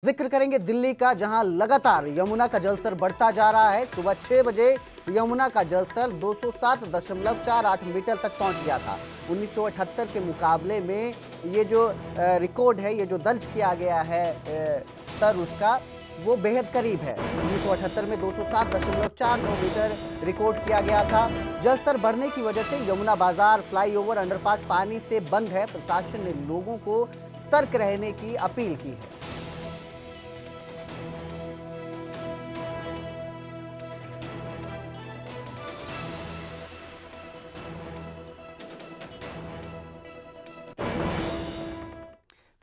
जिक्र करेंगे दिल्ली का, जहां लगातार यमुना का जलस्तर बढ़ता जा रहा है। सुबह 6 बजे यमुना का जलस्तर 207.48 मीटर तक पहुंच गया था। 1978 के मुकाबले में ये जो रिकॉर्ड है, ये जो दर्ज किया गया है स्तर उसका, वो बेहद करीब है। 1978 में 207.49 मीटर रिकॉर्ड किया गया था। जलस्तर बढ़ने की वजह से यमुना बाजार, फ्लाईओवर, अंडरपास पानी से बंद है। प्रशासन ने लोगों को सतर्क रहने की अपील की है।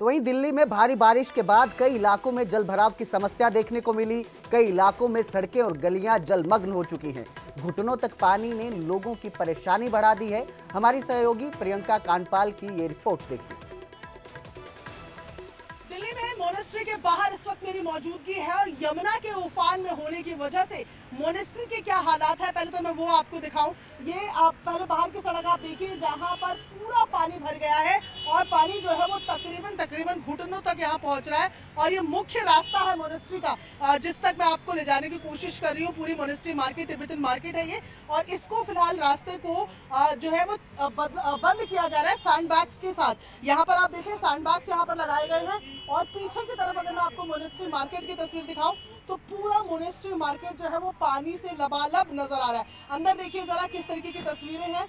तो वहीं दिल्ली में भारी बारिश के बाद कई इलाकों में जलभराव की समस्या देखने को मिली। कई इलाकों में सड़कें और गलियां जलमग्न हो चुकी हैं। घुटनों तक पानी ने लोगों की परेशानी बढ़ा दी है। हमारी सहयोगी प्रियंका कांडपाल की ये रिपोर्ट देखिए। दिल्ली में मोनेस्ट्री के बाहर इस वक्त मेरी मौजूदगी है और यमुना के उफान में होने की वजह से मोनेस्ट्री के क्या हालात है, पहले तो मैं वो आपको दिखाऊं। ये आप पहले बाहर की सड़क आप देखिए, जहां पर पूरा पानी भर गया है और पानी जो है वो तकरीबन घुटनों तक यहाँ पहुंच रहा है। और ये मुख्य रास्ता है मोनेस्ट्री का, जिस तक मैं आपको ले जाने की कोशिश कर रही हूँ। पूरी मोनेस्ट्री मार्केट तिब्बतन मार्केट है ये, और इसको फिलहाल रास्ते को जो है वो बंद किया जा रहा है सैंड बैग्स के साथ। यहाँ पर आप देखें, सैंड बैग्स यहाँ पर लगाए गए हैं। और पीछे की तरफ अगर मैं आपको मोनेस्ट्री मार्केट की तस्वीर दिखाऊं तो पूरा मोनेस्ट्री मार्केट जो है वो पानी से लबालब नजर आ रहा है। अंदर देखिए जरा किस तरीके की तस्वीरें हैं।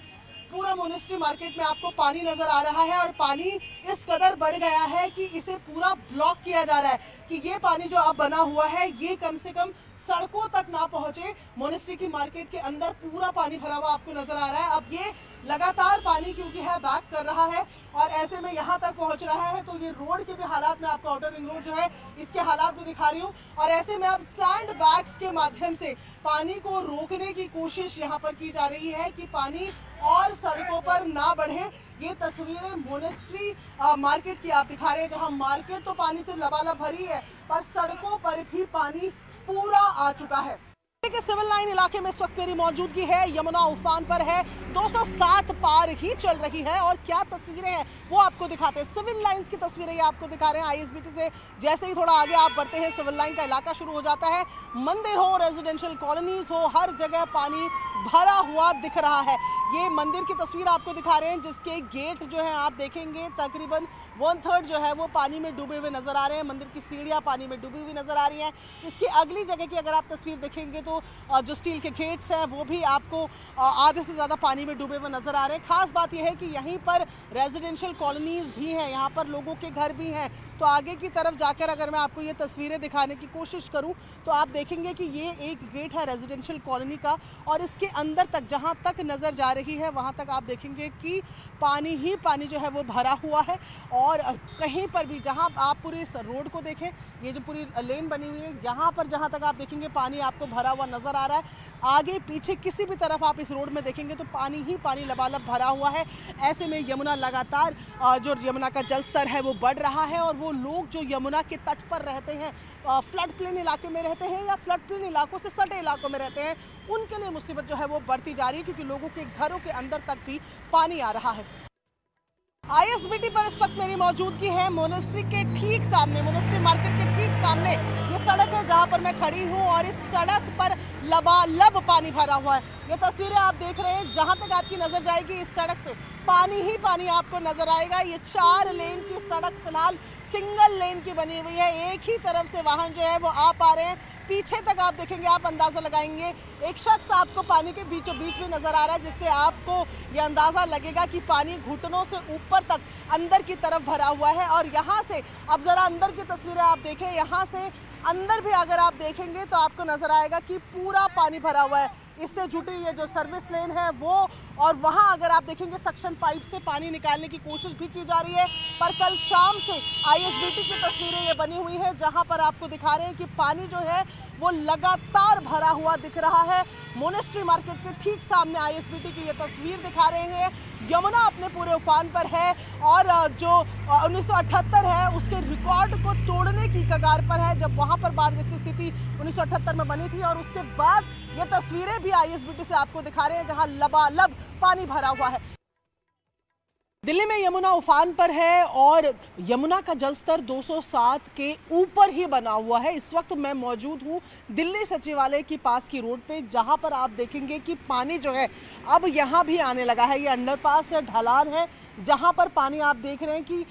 पूरा मोनेस्ट्री मार्केट में आपको पानी नजर आ रहा है और पानी इस कदर बढ़ गया है कि इसे पूरा ब्लॉक किया जा रहा है कि ये पानी जो अब बना हुआ है ये कम से कम सड़कों तक ना पहुंचे। मोनेस्ट्री की मार्केट के अंदर पूरा पानी भरा हुआ आपको नजर आ रहा है। अब ये लगातार पानी क्योंकि है बैक कर रहा है और ऐसे में यहाँ तक पहुंच रहा है, तो ये रोड के भी हालात में आपको, आउटर रिंग रोड जो है इसके हालात भी दिखा रही हूँ। और ऐसे में अब सैंड बैग्स के माध्यम से पानी को रोकने की कोशिश यहाँ पर की जा रही है कि पानी और सड़कों पर ना बढ़े। ये तस्वीरें मोनेस्ट्री मार्केट की आप दिखा रहे हैं, जहाँ मार्केट तो पानी से लबालब भरी है पर सड़कों पर भी पानी पूरा आ चुका है। के सिविल लाइन इलाके में इस वक्त मेरी मौजूदगी है। यमुना उफान पर है, 207 पार ही चल रही है और क्या तस्वीरें हैं वो आपको दिखाते हैं। सिविल लाइंस की तस्वीरें ये आपको दिखा रहे हैं। आईएसबीटी से जैसे ही थोड़ा आगे आप बढ़ते हैं, सिविल लाइन का इलाका शुरू हो जाता है। मंदिर हो, रेजिडेंशियल कॉलोनीज हो, हर जगह पानी भरा हुआ दिख रहा है। ये मंदिर की तस्वीर आपको दिखा रहे हैं, जिसके गेट जो है आप देखेंगे तकरीबन 1/3 जो है वो पानी में डूबे हुए नजर आ रहे हैं। मंदिर की सीढ़ियां पानी में डूबी हुई नजर आ रही हैं। इसकी अगली जगह की अगर आप तस्वीर देखेंगे तो जो स्टील के गेट्स हैं वो भी आपको आधे से ज़्यादा पानी में डूबे हुए नज़र आ रहे हैं। खास बात यह है कि यहीं पर रेजिडेंशियल कॉलोनीज़ भी हैं, यहाँ पर लोगों के घर भी हैं। तो आगे की तरफ जाकर अगर मैं आपको ये तस्वीरें दिखाने की कोशिश करूँ तो आप देखेंगे कि ये एक गेट है रेजिडेंशियल कॉलोनी का, और इसके अंदर तक जहाँ तक नज़र जा रही है वहाँ तक आप देखेंगे कि पानी ही पानी जो है वो भरा हुआ है। और कहीं पर भी जहाँ आप पूरी इस रोड को देखें, ये जो पूरी लेन बनी हुई है, यहाँ पर जहाँ तक आप देखेंगे पानी आपको भरा हुआ नजर आ रहा है। आगे पीछे किसी भी तरफ आप इस रोड में देखेंगे तो पानी ही पानी लबालब भरा हुआ है। ऐसे में यमुना लगातार जो यमुना का जल स्तर है वो बढ़ रहा है। और वो लोग जो यमुना के तट पर रहते हैं, फ्लड प्लेन इलाके में रहते हैं या फ्लड प्लेन इलाकों से सटे इलाकों में रहते हैं, उनके लिए मुसीबत जो है वो बढ़ती जा रही है, क्योंकि लोगों के घरों के अंदर तक भी पानी आ रहा है। आईएसबीटी पर इस वक्त मेरी मौजूदगी है। मोनेस्ट्री के ठीक सामने, मोनेस्ट्री मार्केट के ठीक सामने ये सड़क है जहां पर मैं खड़ी हूं, और इस सड़क पर लबालब पानी भरा हुआ है। ये तस्वीरें आप देख रहे हैं, जहां तक आपकी नजर जाएगी इस सड़क पे पानी ही पानी आपको नजर आएगा। ये 4 लेन की सड़क फिलहाल सिंगल लेन की बनी हुई है। एक ही तरफ से वाहन जो है वो आ पा रहे हैं। पीछे तक आप देखेंगे, आप अंदाजा लगाएंगे, एक शख्स आपको पानी के बीचों बीच में नजर आ रहा है, जिससे आपको ये अंदाजा लगेगा कि पानी घुटनों से ऊपर तक अंदर की तरफ भरा हुआ है। और यहाँ से अब जरा अंदर की तस्वीरें आप देखें, यहाँ से अंदर भी अगर आप देखेंगे तो आपको नजर आएगा कि पूरा पानी भरा हुआ है। इससे जुटी ये जो सर्विस लेन है वो, और वहाँ अगर आप देखेंगे सक्शन पाइप से पानी निकालने की कोशिश भी की जा रही है। पर कल शाम से आईएसबीटी की तस्वीरें ये बनी हुई है, जहाँ पर आपको दिखा रहे हैं कि पानी जो है वो लगातार भरा हुआ दिख रहा है। मोनेस्ट्री मार्केट के ठीक सामने आईएसबीटी की ये तस्वीर दिखा रहे हैं। यमुना अपने पूरे उफान पर है और जो 1978 है उसके रिकॉर्ड को तोड़ने की कगार पर है, जब वहाँ पर बाढ़ जैसी स्थिति 1978 में बनी थी। और उसके बाद ये तस्वीरें भी आईएसबीटी से आपको दिखा रहे हैं, जहाँ लबालब पानी भरा हुआ है। दिल्ली में यमुना उफान पर है और यमुना का जलस्तर 207 के ऊपर ही बना हुआ है। इस वक्त मैं मौजूद हूँ दिल्ली सचिवालय के पास की रोड पे, जहां पर आप देखेंगे कि पानी जो है अब यहां भी आने लगा है। ये अंडरपास है, ढलान है, जहां पर पानी आप देख रहे हैं कि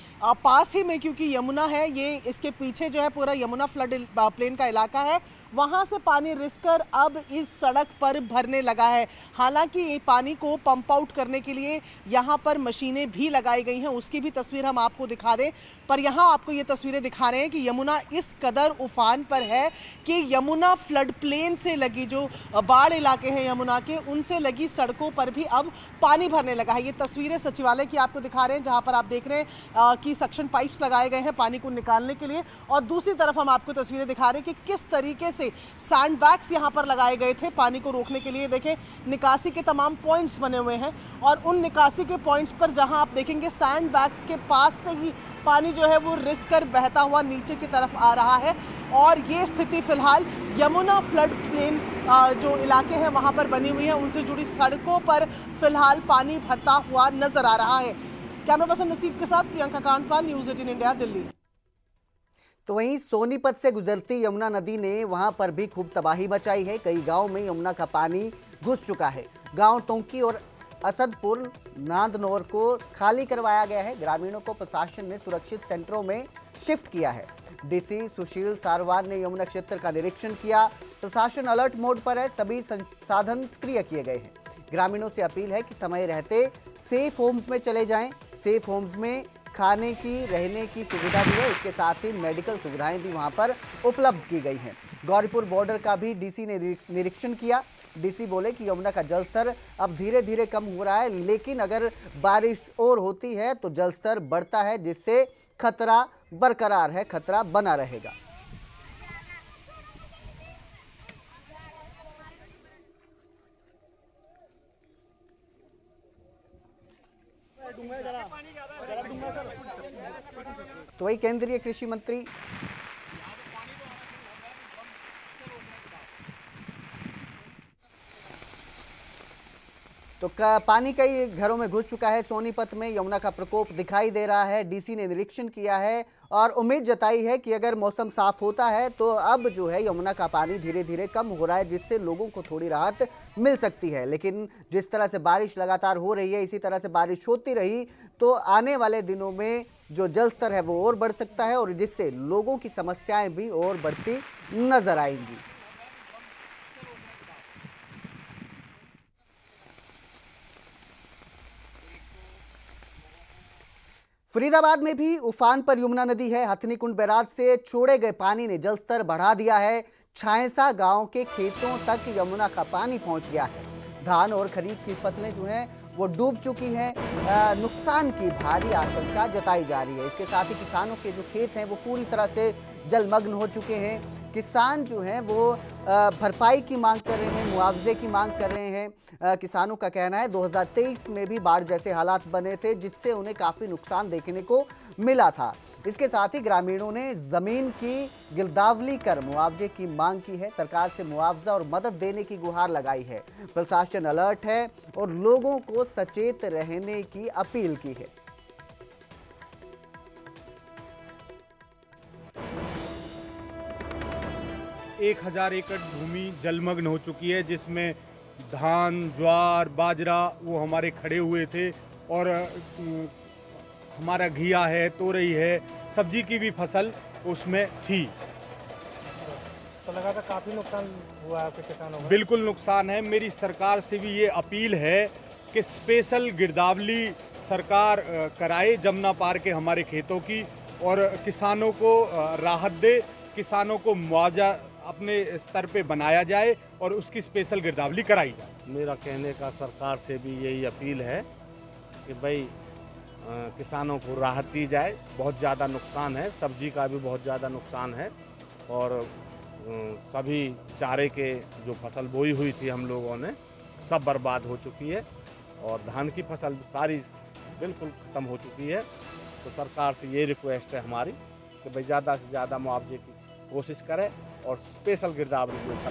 पास ही में, क्योंकि यमुना है, ये इसके पीछे जो है पूरा यमुना फ्लड प्लेन का इलाका है, वहां से पानी रिसकर अब इस सड़क पर भरने लगा है। हालांकि ये पानी को पंप आउट करने के लिए यहां पर मशीनें भी लगाई गई हैं, उसकी भी तस्वीर हम आपको दिखा दें। पर यहां आपको ये तस्वीरें दिखा रहे हैं कि यमुना इस कदर उफान पर है कि यमुना फ्लड प्लेन से लगी जो बाढ़ इलाके हैं यमुना के, उनसे लगी सड़कों पर भी अब पानी भरने लगा है। ये तस्वीरें सचिवालय की आपको दिखा रहे हैं, जहां पर आप देख रहे हैं कि सक्शन पाइप्स लगाए गए हैं पानी को निकालने के लिए, और दूसरी तरफ हम आपको तस्वीरें दिखा रहे हैं कि किस तरीके से सैंड बैग्स यहां पर लगाए गए थे पानी को रोकने के लिए। देखें, निकासी के तमाम पॉइंट्स बने हुए हैं, और उन निकासी के पॉइंट्स पर जहां आप देखेंगे सैंड बैग्स के पास से ही पानी जो है वो रिस कर बहता हुआ नीचे की तरफ आ रहा है। और ये स्थिति फिलहाल यमुना फ्लड प्लेन जो इलाके हैं वहां पर बनी हुई है, उनसे जुड़ी सड़कों पर फिलहाल पानी भरता हुआ नजर आ रहा है। कैमरा पर्सन नसीब के साथ प्रियंका कांडपाल, न्यूज़ 18 इंडिया, दिल्ली। तो वहीं सोनीपत से गुजरती यमुना नदी ने वहां पर भी खूब तबाही मचाई है। कई गांव में यमुना का पानी घुस चुका है। गांव टोंकी और असदपुर नांदनौर को खाली करवाया गया है। ग्रामीणों को प्रशासन ने सुरक्षित सेंटरों में शिफ्ट किया है। डीसी सुशील सारवार ने यमुना क्षेत्र का निरीक्षण किया। प्रशासन अलर्ट मोड पर है, सभी संसाधन सक्रिय किए गए हैं। ग्रामीणों से अपील है कि समय रहते सेफ होम्स में चले जाएं। सेफ होम्स में खाने की, रहने की सुविधा भी है। इसके साथ ही मेडिकल सुविधाएं भी वहां पर उपलब्ध की गई हैं। गौरीपुर बॉर्डर का भी डीसी ने निरीक्षण किया। डीसी बोले कि यमुना का जलस्तर अब धीरे धीरे कम हो रहा है, लेकिन अगर बारिश और होती है तो जलस्तर बढ़ता है, जिससे खतरा बरकरार है, खतरा बना रहेगा। तो वही केंद्रीय कृषि मंत्री तो पानी कई घरों में घुस चुका है। सोनीपत में यमुना का प्रकोप दिखाई दे रहा है। डीसी ने निरीक्षण किया है और उम्मीद जताई है कि अगर मौसम साफ होता है तो अब जो है यमुना का पानी धीरे धीरे कम हो रहा है, जिससे लोगों को थोड़ी राहत मिल सकती है। लेकिन जिस तरह से बारिश लगातार हो रही है, इसी तरह से बारिश होती रही तो आने वाले दिनों में जो जल स्तर है वो और बढ़ सकता है, और जिससे लोगों की समस्याएं भी और बढ़ती नजर आएंगी। फरीदाबाद में भी उफान पर यमुना नदी है। हथनीकुंड बैराज से छोड़े गए पानी ने जलस्तर बढ़ा दिया है। छायसा गांव के खेतों तक यमुना का पानी पहुंच गया है। धान और खरीफ की फसलें जो हैं वो डूब चुकी हैं। नुकसान की भारी आशंका जताई जा रही है। इसके साथ ही किसानों के जो खेत हैं वो पूरी तरह से जलमग्न हो चुके हैं। किसान जो हैं वो भरपाई की मांग कर रहे हैं, मुआवजे की मांग कर रहे हैं। किसानों का कहना है 2023 में भी बाढ़ जैसे हालात बने थे, जिससे उन्हें काफ़ी नुकसान देखने को मिला था। इसके साथ ही ग्रामीणों ने ज़मीन की गिरदावरी कर मुआवजे की मांग की है। सरकार से मुआवजा और मदद देने की गुहार लगाई है। प्रशासन अलर्ट है और लोगों को सचेत रहने की अपील की है। 1000 एकड़ भूमि जलमग्न हो चुकी है, जिसमें धान, ज्वार, बाजरा वो हमारे खड़े हुए थे, और हमारा घिया है, तोरई है, सब्जी की भी फसल उसमें थी। तो लगा था काफ़ी नुकसान हुआ है आपके किसानों को? बिल्कुल नुकसान है। मेरी सरकार से भी ये अपील है कि स्पेशल गिरदावरी सरकार कराए जमुना पार के हमारे खेतों की, और किसानों को राहत दे, किसानों को मुआवजा अपने स्तर पे बनाया जाए और उसकी स्पेशल गिरदावरी कराई जाए। मेरा कहने का सरकार से भी यही अपील है कि भाई किसानों को राहत दी जाए। बहुत ज़्यादा नुकसान है, सब्जी का भी बहुत ज़्यादा नुकसान है, और सभी चारे के जो फसल बोई हुई थी हम लोगों ने सब बर्बाद हो चुकी है, और धान की फसल सारी बिल्कुल ख़त्म हो चुकी है। तो सरकार से ये रिक्वेस्ट है हमारी कि भाई ज़्यादा से ज़्यादा मुआवजे की कोशिश करें और स्पेशल गिरदावरी कराएं।